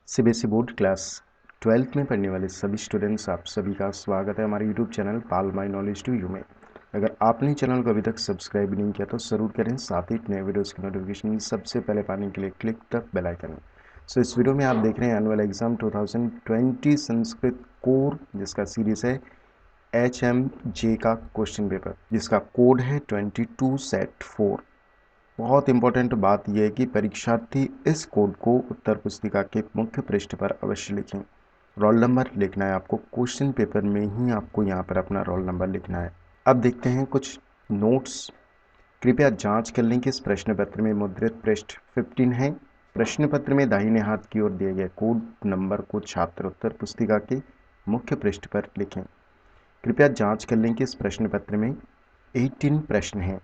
CBSE board class 12th में पढ़ने वाले सभी स्टूडेंट्स, आप सभी का स्वागत है हमारे YouTube channel pal my knowledge to you में। अगर आपने चैनल को अभी तक सब्सक्राइब नहीं किया तो ज़रूर करें, साथ ही नए वीडियोस की नोटिफिकेशन सबसे पहले पाने के लिए क्लिक द बेल आइकन। सो इस वीडियो में आप देख रहे हैं एनुअल एग्जाम 2020 संस्कृत कोर, जिसका सीरीज़ है HMJ का क्वेश्चन पेपर, जिसका कोड है 22 सेट 4। बहुत इंपॉर्टेंट बात यह है कि परीक्षार्थी इस कोड को उत्तर पुस्तिका के मुख्य पृष्ठ पर अवश्य लिखें। रोल नंबर लिखना है आपको, क्वेश्चन पेपर में ही आपको यहाँ पर अपना रोल नंबर लिखना है। अब देखते हैं कुछ नोट्स। कृपया जांच कर लें कि इस प्रश्न पत्र में मुद्रित पृष्ठ 15 है। प्रश्न पत्र में दाहिने हाथ की ओर दिए गए कोड नंबर को छात्र उत्तर पुस्तिका के मुख्य पृष्ठ पर लिखें। कृपया जांच कर लें कि इस प्रश्न पत्र में 18 प्रश्न हैं।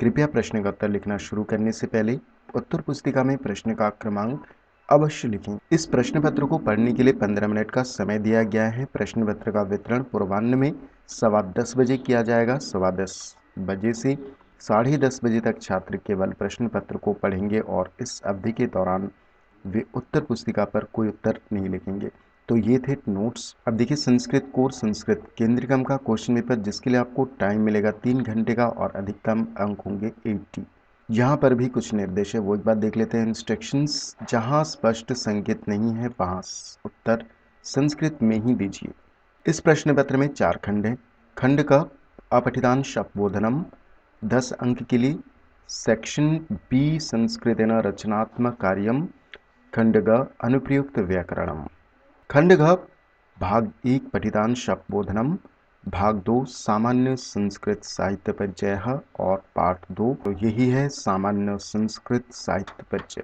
कृपया प्रश्न का उत्तर लिखना शुरू करने से पहले उत्तर पुस्तिका में प्रश्न का क्रमांक अवश्य लिखें। इस प्रश्न पत्र को पढ़ने के लिए 15 मिनट का समय दिया गया है। प्रश्न पत्र का वितरण पूर्वाह्न में 10:15 बजे किया जाएगा। 10:15 बजे से 10:30 बजे तक छात्र केवल प्रश्न पत्र को पढ़ेंगे और इस अवधि के दौरान वे उत्तर पुस्तिका पर कोई उत्तर नहीं लिखेंगे। तो ये थे नोट्स। अब देखिए संस्कृत कोर्स संस्कृत केंद्रिकम का क्वेश्चन पेपर, जिसके लिए आपको टाइम मिलेगा 3 घंटे का और अधिकतम अंक होंगे 80। यहाँ पर भी कुछ निर्देश है, वो एक बार देख लेते हैं। इंस्ट्रक्शंस, जहाँ स्पष्ट संकेत नहीं है वहाँ उत्तर संस्कृत में ही दीजिए। इस प्रश्न पत्र में 4 खंड हैं। खंड का अपठितांश अपबोधनम 10 अंक के लिए। सेक्शन बी संस्कृतेन रचनात्मक कार्यम। खंड ग अनुप्रयुक्त व्याकरणम। खंड घ भाग 1 पठितांश अपबोधनम, भाग 2 सामान्य संस्कृत साहित्य परिचय और पाठ 2 तो यही है सामान्य संस्कृत साहित्य परिचय।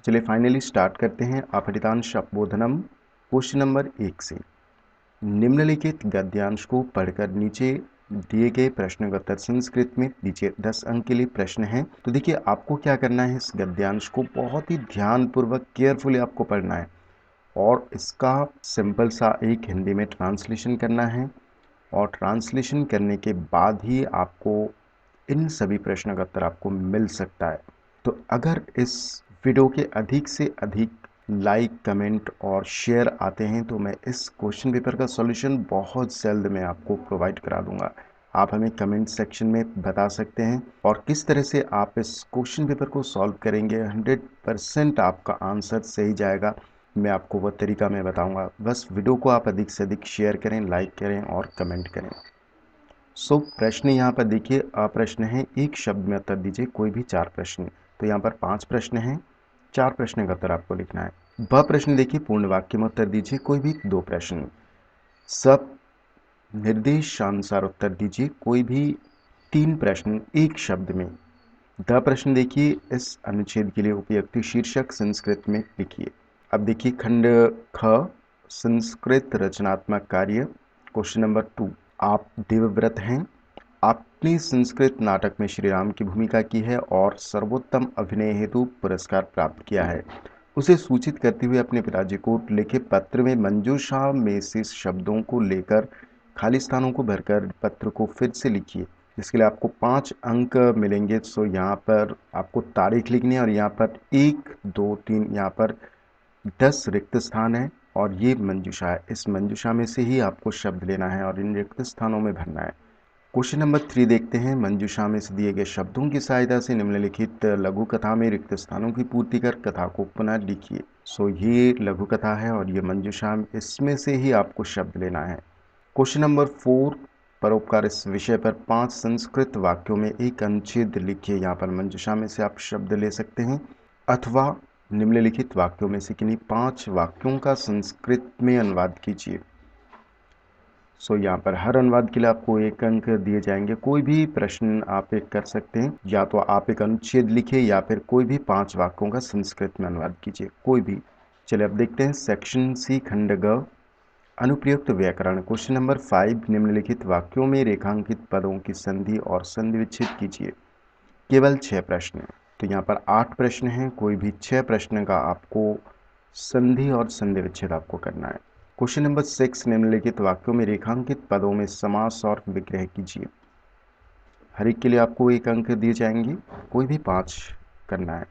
चलिए फाइनली स्टार्ट करते हैं। अपठितांश अपबोधनम क्वेश्चन नंबर 1 से। निम्नलिखित गद्यांश को पढ़कर नीचे दिए गए प्रश्न का उत्तर संस्कृत में दीजिए। 10 अंक के लिए प्रश्न है। तो देखिए आपको क्या करना है, इस गद्यांश को बहुत ही ध्यानपूर्वक केयरफुली आपको पढ़ना है और इसका सिंपल सा एक हिंदी में ट्रांसलेशन करना है और ट्रांसलेशन करने के बाद ही आपको इन सभी प्रश्नों का उत्तर आपको मिल सकता है। तो अगर इस वीडियो के अधिक से अधिक लाइक, कमेंट और शेयर आते हैं तो मैं इस क्वेश्चन पेपर का सॉल्यूशन बहुत जल्द मैं आपको प्रोवाइड करा दूंगा। आप हमें कमेंट सेक्शन में बता सकते हैं और किस तरह से आप इस क्वेश्चन पेपर को सॉल्व करेंगे। 100% आपका आंसर सही जाएगा। मैं आपको वो तरीका मैं बताऊंगा। बस वीडियो को आप अधिक से अधिक शेयर करें, लाइक करें और कमेंट करें। सो प्रश्न यहाँ पर देखिए, प्रश्न है एक शब्द में उत्तर दीजिए कोई भी 4 प्रश्न। तो यहाँ पर 5 प्रश्न हैं, 4 प्रश्न का उत्तर आपको लिखना है। ब प्रश्न देखिए पूर्ण वाक्य में उत्तर दीजिए कोई भी 2 प्रश्न। सब निर्देशानुसार उत्तर दीजिए कोई भी 3 प्रश्न एक शब्द में। द प्रश्न देखिए इस अनुच्छेद के लिए उपयुक्त शीर्षक संस्कृत में लिखिए। अब देखिए खंड ख संस्कृत रचनात्मक कार्य क्वेश्चन नंबर 2। आप देवव्रत हैं। आपने संस्कृत नाटक में श्री राम की भूमिका की है और सर्वोत्तम अभिनय हेतु पुरस्कार प्राप्त किया है। उसे सूचित करते हुए अपने पिताजी को लिखे पत्र में मंजूषा में से शब्दों को लेकर खाली स्थानों को भरकर पत्र को फिर से लिखिए। इसके लिए आपको 5 अंक मिलेंगे। सो यहाँ पर आपको तारीख लिखनी है और यहाँ पर 1 2 3 यहाँ पर 10 रिक्त स्थान है और ये मंजूषा है। इस मंजूषा में से ही आपको शब्द लेना है और इन रिक्त स्थानों में भरना है। क्वेश्चन नंबर 3 देखते हैं। मंजूषा में से दिए गए शब्दों की सहायता से निम्नलिखित लघु कथा में रिक्त स्थानों की पूर्ति कर कथा को पुनः लिखिए। सो ये लघु कथा है और ये मंजूषा, इसमें से ही आपको शब्द लेना है। क्वेश्चन नंबर 4 परोपकार, इस विषय पर 5 संस्कृत वाक्यों में एक अनुच्छेद लिखिए। यहाँ पर मंजूषा में से आप शब्द ले सकते हैं अथवा निम्नलिखित वाक्यों में से किन्हीं 5 वाक्यों का संस्कृत में अनुवाद कीजिए। सो यहाँ पर हर अनुवाद के लिए आपको 1 अंक दिए जाएंगे। कोई भी प्रश्न आप एक कर सकते हैं, या तो आप एक अनुच्छेद लिखिए या फिर कोई भी 5 वाक्यों का संस्कृत में अनुवाद कीजिए, कोई भी। चलिए अब देखते हैं सेक्शन सी खंड ग अनुप्रयुक्त व्याकरण क्वेश्चन नंबर 5। निम्नलिखित वाक्यों में रेखांकित पदों की संधि और संधि विच्छेद कीजिए। केवल 6 प्रश्न। तो यहाँ पर 8 प्रश्न हैं, कोई भी 6 प्रश्न का आपको संधि और संधि विच्छेद आपको करना है। क्वेश्चन नंबर 6 निम्नलिखित वाक्यों में रेखांकित पदों में समास और विग्रह कीजिए। हर एक के लिए आपको 1 अंक दिए जाएंगे, कोई भी 5 करना है।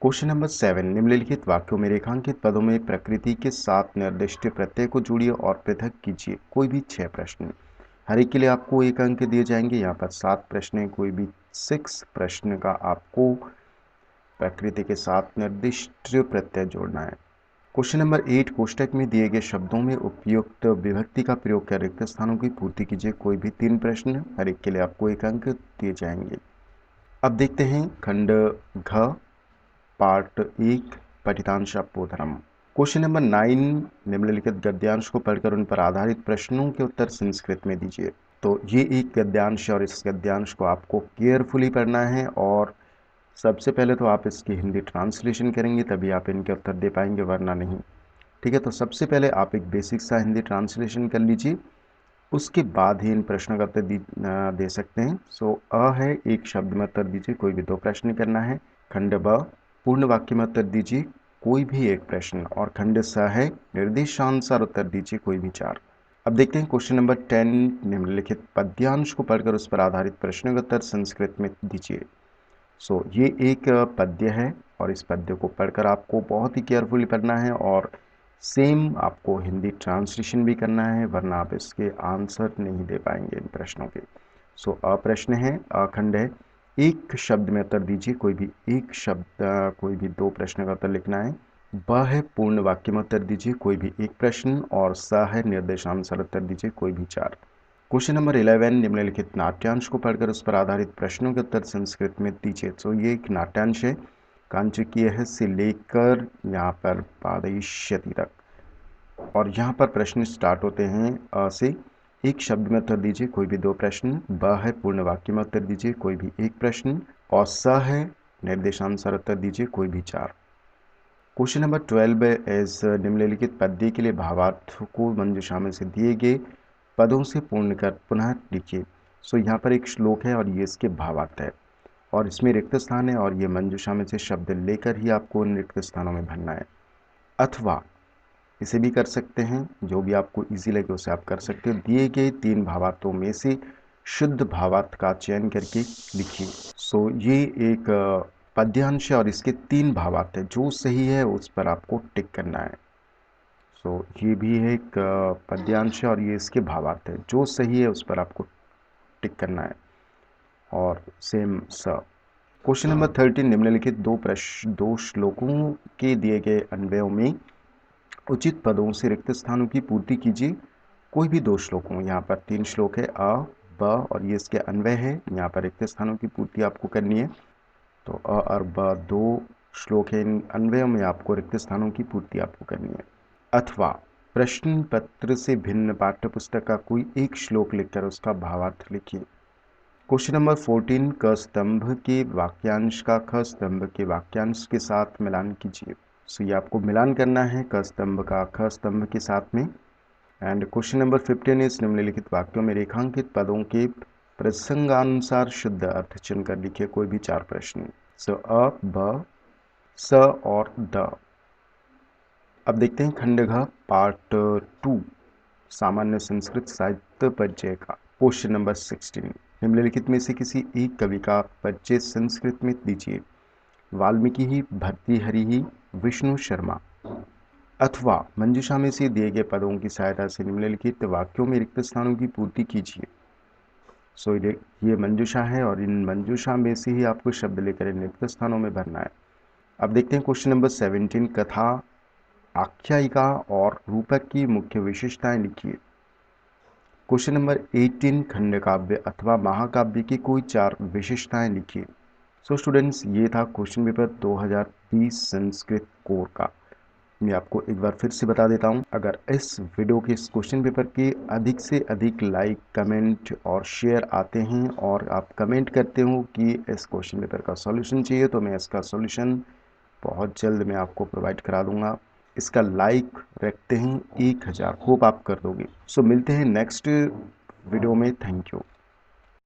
क्वेश्चन नंबर 7, निम्नलिखित वाक्यों में रेखांकित पदों में प्रकृति के साथ निर्दिष्ट प्रत्यय को जोड़िए और पृथक कीजिए। कोई भी 6 प्रश्न, हर एक के लिए आपको 1 अंक दिए जाएंगे। यहाँ पर 7 प्रश्न हैं, कोई भी 6 प्रश्न का आपको प्रकृति के साथ निर्दिष्ट प्रत्यय जोड़ना है। क्वेश्चन नंबर 8, कोष्टक में दिए गए शब्दों में उपयुक्त विभक्ति का प्रयोग कर रिक्त स्थानों की पूर्ति कीजिए। कोई भी 3 प्रश्न, हर एक के लिए आपको 1 अंक दिए जाएंगे। अब देखते हैं खंड घ पार्ट 1, पठितांश अपोधनम। क्वेश्चन नंबर 9, निम्नलिखित गद्यांश को पढ़कर उन पर आधारित प्रश्नों के उत्तर संस्कृत में दीजिए। तो ये एक गद्यांश है और इस गद्यांश को आपको केयरफुली पढ़ना है और सबसे पहले तो आप इसकी हिंदी ट्रांसलेशन करेंगे तभी आप इनके उत्तर दे पाएंगे, वरना नहीं। ठीक है, तो सबसे पहले आप एक बेसिक सा हिंदी ट्रांसलेशन कर लीजिए, उसके बाद ही इन प्रश्नों का उत्तर दे सकते हैं। सो अ है, एक शब्द में उत्तर दीजिए, कोई भी 2 प्रश्न करना है। खंड ब, पूर्ण वाक्य में उत्तर दीजिए, कोई भी 1 प्रश्न। और खंड स है, निर्देशानुसार उत्तर दीजिए, कोई भी 4। अब देखते हैं क्वेश्चन नंबर 10, निम्नलिखित पद्यांश को पढ़कर उस पर आधारित प्रश्नों का उत्तर संस्कृत में दीजिए। सो ये एक पद्य है और इस पद्य को पढ़कर आपको बहुत ही केयरफुली पढ़ना है और सेम आपको हिंदी ट्रांसलेशन भी करना है, वरना आप इसके आंसर नहीं दे पाएंगे इन प्रश्नों के। सो अ प्रश्न है, अखंड है, एक शब्द में उत्तर दीजिए, कोई भी 1 शब्द, कोई भी 2 प्रश्न का उत्तर लिखना है। ब है, पूर्ण वाक्य में उत्तर दीजिए, कोई भी 1 प्रश्न। और स है, निर्देशानुसार उत्तर दीजिए, कोई भी 4। क्वेश्चन नंबर 11, निम्नलिखित नाट्यांश को पढ़कर उस पर आधारित प्रश्नों के उत्तर संस्कृत में दीजिए। तो ये एक नाट्यांश है, कांचकीय है से लेकर यहाँ पर पादयिष्यति तक, और यहाँ पर प्रश्न स्टार्ट होते हैं अ से। 1 शब्द में उत्तर दीजिए, कोई भी 2 प्रश्न। ब है, पूर्ण वाक्य में उत्तर दीजिए, कोई भी 1 प्रश्न। और स है, निर्देशानुसार उत्तर दीजिए, कोई भी 4। क्वेश्चन नंबर 12 इस निम्नलिखित पद्य के लिए भावार्थ को मंजूषा में से दिए गए पदों से पूर्ण कर पुनः लिखिए। सो यहाँ पर एक श्लोक है और ये इसके भावार्थ है और इसमें रिक्त स्थान है और ये मंजूषा में से शब्द लेकर ही आपको उन रिक्त स्थानों में भरना है। अथवा इसे भी कर सकते हैं, जो भी आपको इजी लगे उसे आप कर सकते हो। दिए गए 3 भावार्थों में से शुद्ध भावार्थ का चयन करके लिखिए। सो ये एक पद्यांश है और इसके 3 भावार्थ है, जो सही है उस पर आपको टिक करना है। सो ये भी है एक पद्यांश है और ये इसके भावार्थ है, जो सही है उस पर आपको टिक करना है। और सेम स। क्वेश्चन नंबर 13, निम्नलिखित 2 श्लोकों के दिए गए अन्वयों में उचित पदों से रिक्त स्थानों की पूर्ति कीजिए। कोई भी 2 श्लोकों, यहाँ पर 3 श्लोक है, अ ब और ये इसके अन्वय है। यहाँ पर रिक्त स्थानों की पूर्ति आपको करनी है। तो अ और ब 2 श्लोक है, इन अन्वयों में आपको रिक्त स्थानों की पूर्ति आपको करनी है। अथवा प्रश्न पत्र से भिन्न पाठ्य पुस्तक का कोई 1 श्लोक लिखकर उसका भावार्थ लिखिए। क्वेश्चन नंबर 14, क स्तंभ के वाक्यांश का ख स्तंभ के वाक्यांश के साथ मिलान कीजिए। सो ये आपको मिलान करना है क स्तंभ का ख स्तंभ के साथ में। एंड क्वेश्चन नंबर 15 इस निम्नलिखित वाक्यों में रेखांकित पदों के प्रसंगानुसार शुद्ध अर्थ चुनकर लिखिए। कोई भी 4 प्रश्न। सो अ ब स और द। अब देखते हैं खंड घ पार्ट 2, सामान्य संस्कृत साहित्य परिचय का। क्वेश्चन नंबर 16, निम्नलिखित में से किसी एक कवि का परिचय संस्कृत में दीजिए। वाल्मीकि ही, भर्तृहरि ही, विष्णु शर्मा। अथवा मंजूषा में से दिए गए पदों की सहायता से निम्नलिखित वाक्यों में रिक्त स्थानों की पूर्ति कीजिए। सो ये मंजूषा है और इन मंजूषा में से ही आपको शब्द लेकर इन रिक्त स्थानों में भरना है। अब देखते हैं क्वेश्चन नंबर 17, कथा, आख्यायिका और रूपक की मुख्य विशेषताएं लिखिए। क्वेश्चन नंबर 18, खंड काव्य अथवा महाकाव्य की कोई 4 विशेषताएं लिखिए। सो स्टूडेंट्स, ये था क्वेश्चन पेपर 2020 संस्कृत कोर का। मैं आपको एक बार फिर से बता देता हूं, अगर इस वीडियो के इस क्वेश्चन पेपर के अधिक से अधिक लाइक, कमेंट और शेयर आते हैं और आप कमेंट करते हो कि इस क्वेश्चन पेपर का सॉल्यूशन चाहिए, तो मैं इसका सॉल्यूशन बहुत जल्द मैं आपको प्रोवाइड करा दूंगा। इसका लाइक रखते हैं 1000, होप आप कर दोगे। सो मिलते हैं नेक्स्ट वीडियो में। Thank you.